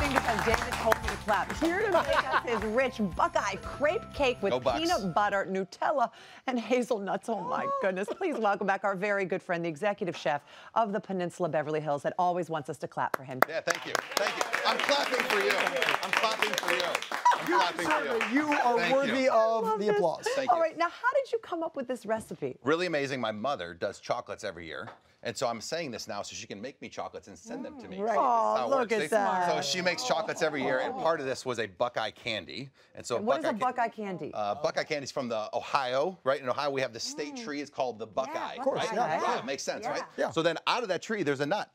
clapping because David told me to clap. Here to make us his rich buckeye crepe cake with peanut butter, Nutella, and hazelnuts. Oh my goodness. Please welcome back our very good friend, the executive chef of the Peninsula Beverly Hills that always wants us to clap for him. Yeah, thank you. Thank you. I'm clapping for you. I'm clapping for you. I'm clapping for you. You are worthy of the applause. Thank you. All right, now how did you come up with this recipe? Really amazing. My mother does chocolates every year. And so I'm saying this now so she can make me chocolates and send them to me. Right. Oh, look at that. So she makes chocolates every year, and part of this was a buckeye candy. And so what is a buckeye candy? Buckeye candy is from the Ohio, right? In Ohio, we have the state tree. It's called the buckeye. Of course, right? yeah. It makes sense, right? Yeah. So then out of that tree, there's a nut.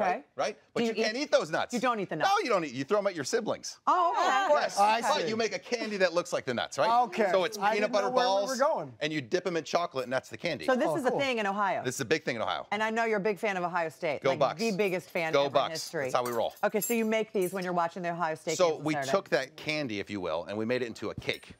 Okay. Right? But you can't eat those nuts. You don't eat the nuts. No, you don't eat. You throw them at your siblings. Oh, okay. Yes. I But see. you make a candy that looks like the nuts, right? Okay. So it's peanut butter balls. Where we were going. And you dip them in chocolate, and that's the candy. So this is a thing in Ohio. This is a big thing in Ohio. And I know you're a big fan of Ohio State. Go like Bucks. The biggest fan Go ever Bucks. in history. That's how we roll. Okay, so you make these when you're watching the Ohio State So games on we Saturday. took that candy, if you will, and we made it into a cake.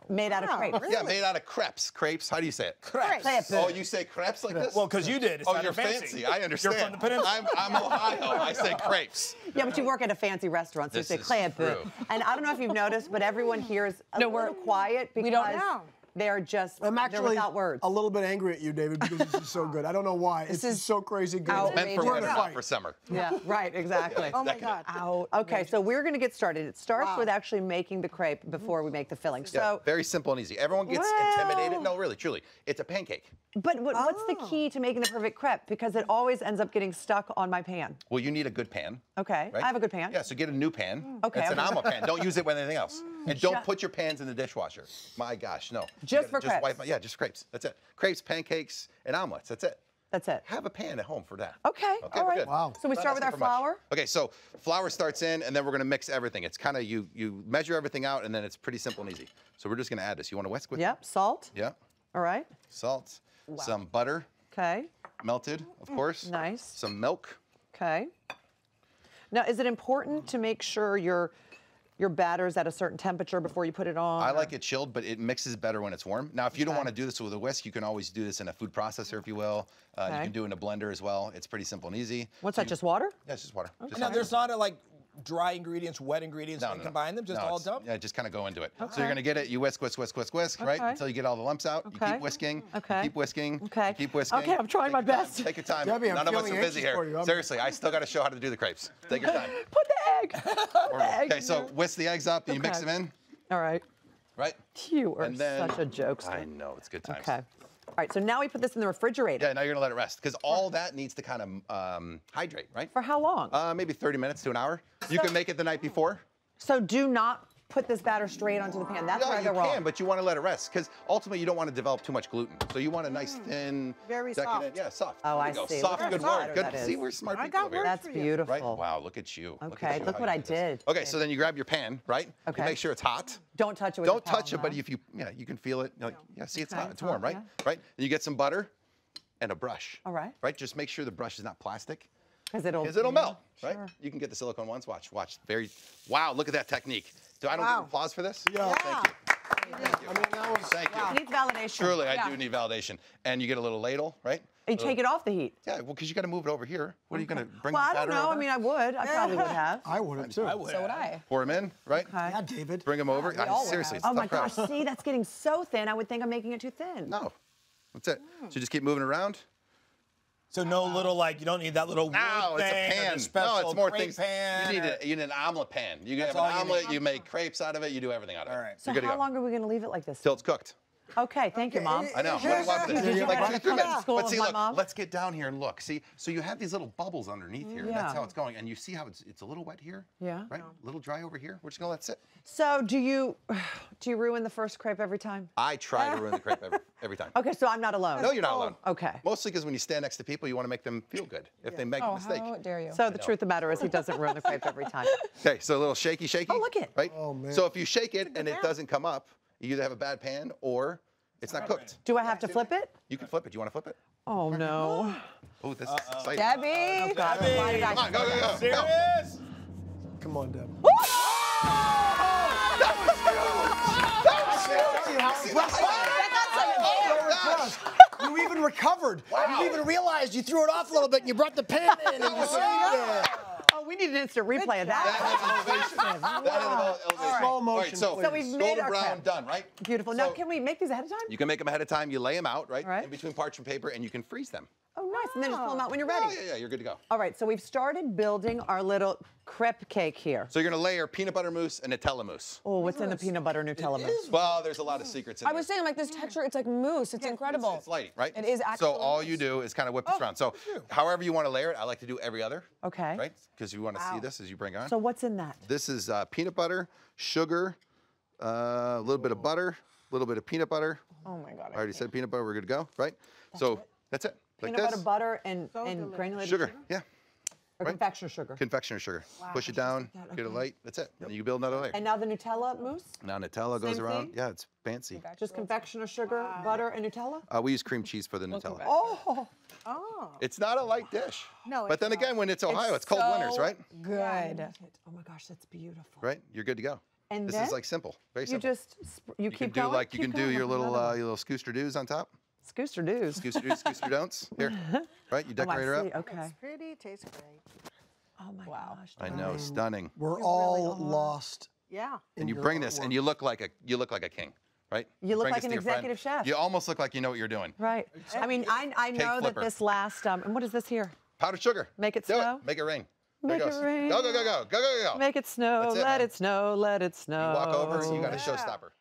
Made out of crepes. Yeah, made out of crepes. Crepes. How do you say it? Crepes. Oh, you say crepes like this? Well, because you did. It Oh, sounded you're fancy. I understand. You're from the Peninsula. I'm Ohio. I say crepes. Yeah, but you work at a fancy restaurant, so This you say is crepe. true. And I don't know if you've noticed, but everyone here is a little quiet because we don't know. they're just I'm they're actually without words. a little bit angry at you, David, because this is so good. I don't know why. It's just so crazy good. outrageous. Meant for We're winter, gonna not fight. for summer. Yeah, right, exactly. Oh my God. Ow. Okay, so we're going to get started. It starts with actually making the crepe before we make the filling. Yeah, So, very simple and easy. Everyone gets intimidated. No, really, truly. It's a pancake. but what's the key to making the perfect crepe? Because it always ends up getting stuck on my pan. Well, you need a good pan. Okay, Right? I have a good pan. Yeah, so get a new pan. Okay, It's an okay. omelet pan. Don't use it with anything else. And don't put your pans in the dishwasher. My gosh, no. Just for crepes. Yeah, just crepes. That's it. Crepes, pancakes, and omelets. That's it. That's it. Have a pan at home for that. Okay, Okay, all we're right. good. Wow. So we Not start with asking our for much. flour? Okay, so flour starts in, and then we're gonna mix everything. It's kind of, you measure everything out, and then it's pretty simple and easy. So we're just gonna add this. You wanna whisk with me? Yep, salt. Yeah. All right. Salt, some butter, Okay, melted, of course. nice. Some milk. Okay. Now, is it important to make sure your batter's at a certain temperature before you put it on? I like it chilled, but it mixes better when it's warm. Now, if you don't want to do this with a whisk, you can always do this in a food processor, if you will. You Okay. can do it in a blender as well. It's pretty simple and easy. What's that, just water? Yeah, it's just water. Just Now, water. there's not a, like, dry ingredients, wet ingredients, No, and no, combine them, just no, all it's- dump? Yeah, just kind of go into it. So Okay. you're gonna get it. You whisk, whisk, whisk, whisk, whisk, right? Okay. Until you get all the lumps out. You Okay. keep whisking. Okay. You keep whisking. Okay. You keep whisking. Okay, I'm trying my Take your time, best. Take your time. Debbie, I'm None of us are feeling busy anxious for here. you. Seriously, I still got to show how to do the crepes. Take your time. Put the egg. Put the egg Okay, in so there. whisk the eggs up and you mix Okay. them in, All right. right? You are And then- such a jokester. I know, it's good times. Okay. All right, so now we put this in the refrigerator. Yeah, now you're gonna let it rest because all that needs to kind of hydrate, right? For how long? Maybe 30 minutes to an hour. You can make it the night before. So do not put this batter straight onto the pan. That's Yeah, where I you go wrong. can, but you want to let it rest because ultimately you don't want to develop too much gluten. So you want a nice thin, Very decadent, soft. yeah, soft. Oh, There I you go. see. Soft, Look good how word. soft Good. that is. See, we're smart I people got over here. words That's for you. beautiful. Right? Wow, look at you. Look Okay, at you, look how what you I do this. did. Okay, so then you grab your pan, right? Okay. You make sure it's hot. Don't touch it with Don't the palm, touch it, but no? if you, yeah, you can feel it. You're like, yeah, see, it's Okay, hot. It's warm, hot, right? Right? And you get some butter and a brush. All right. Right? Just make sure the brush is not plastic. Because it'll Melt, right? Sure. You can get the silicone ones. Watch. Wow, look at that technique. I don't get applause for this? Yeah. Thank you. Thank you. I mean, that was. Thank you. It needs validation. Truly, I do need validation. And you get a little ladle, right? You take it off the heat. Yeah, well, because you got to move it over here. What are you going to bring Well, the I don't batter know. over? I mean, I would. I probably would have. I would have too. I would. So would I. Pour them in, right? Okay. Yeah, David. Bring them over. all would Seriously, have. it's Oh my tough gosh, crust. see, that's getting so thin. I would think I'm making it too thin. No, that's it. So just keep moving around. So no little, like, you don't need that little wood No, it's a thing or pan. the special No, it's more crepe things. pan You or- need an omelet pan. You can have That's an all you omelet. need. You make crepes out of it. You do everything out of it. All right. So You're good to how go. long are we going to leave it like this? Till it's cooked. Okay, thank you, Mom. I know. What do you want for this? Did you Like go 2, to 3 cooking minutes. school But with see, my look, mom? let's get down here and look. See, so you have these little bubbles underneath here. Yeah. That's how it's going. And you see how it's a little wet here? Yeah. Right? A little dry over here. We're just going to let it sit. So do you ruin the first crepe every time? I try to ruin the crepe every time. Okay, so I'm not alone. No, you're not alone. Okay. Mostly because when you stand next to people, you want to make them feel good if they make a mistake. How dare you? So the truth of the matter is he doesn't ruin the crepe every time. Okay, so a little shaky. Oh, look it. Right? Oh, man. So if you shake it and it doesn't come up, you either have a bad pan or it's not cooked. Do I have to flip it? You can flip it. You want to flip it? Oh, no. Oh, this is exciting. Debbie. God, Debbie. why did I Come on, go, go, go. Serious? Come on, Deb. You even recovered. You even realized you threw it off a little bit and you brought the pan in and you saved it. Oh, we need an instant replay of that. That is elevation. Slow All right, motion, so we've made golden our brown crepes. done, right? Beautiful. Now, can we make these ahead of time? You can make them ahead of time. You lay them out, right? Right. In between parchment paper, and you can freeze them. Oh, nice. And then just pull them out when you're ready. Yeah, you're good to go. All right, so we've started building our little crepe cake here. So you're gonna layer peanut butter mousse and Nutella mousse. Oh, what's in the peanut butter Nutella mousse? Well, there's a lot of secrets in I was saying, like, this texture, it's like mousse. It's incredible. It's light, right? It is actually. So all you do is kind of whip this around. So however you want to layer it, I like to do every other. Okay. Right? Because you want to see this as you bring it on. So what's in that? This is peanut butter, sugar, a little bit of butter, a little bit of peanut butter. Oh my God. I already said peanut butter. We're good to go, right? So that's it. Like Peanut this. butter, butter, and granulated Sugar, yeah. Or right? confectioner sugar. Confectioner sugar. Push it down, get it light. That's it. And you can build another layer. And now the Nutella mousse? Now Nutella goes Same around. thing? Yeah, it's fancy. Just confectioner sugar, butter, and Nutella? We use cream cheese for the Nutella. Oh, It's not a light dish. No, But then again, when it's Ohio, it's cold winters, right? Good. oh my gosh, that's beautiful. Right? You're good to go. And This then is like simple, very you simple. just You keep can do going. like you keep can do going your with another one. little scooster do's on top. Scooster do's. Scooster do's, scooster don'ts. Here, right? You Oh, I decorate her see. up. Okay. It's pretty, tastes great. Oh my gosh. I know, stunning. We're You all really are. lost. Yeah. And you your bring this, artwork. and you look like a king, right? You look bring like this an to your friend. executive chef. You almost look like you know what you're doing. Right. I mean, I know that flipper. this last, and what is this here? Powdered sugar. Make it Do snow? It. Make it rain. Make there it goes. rain. Go, go, go, go, go, go, go. Make it snow, That's it, let man. it snow, let it snow. You walk over, and you got a showstopper.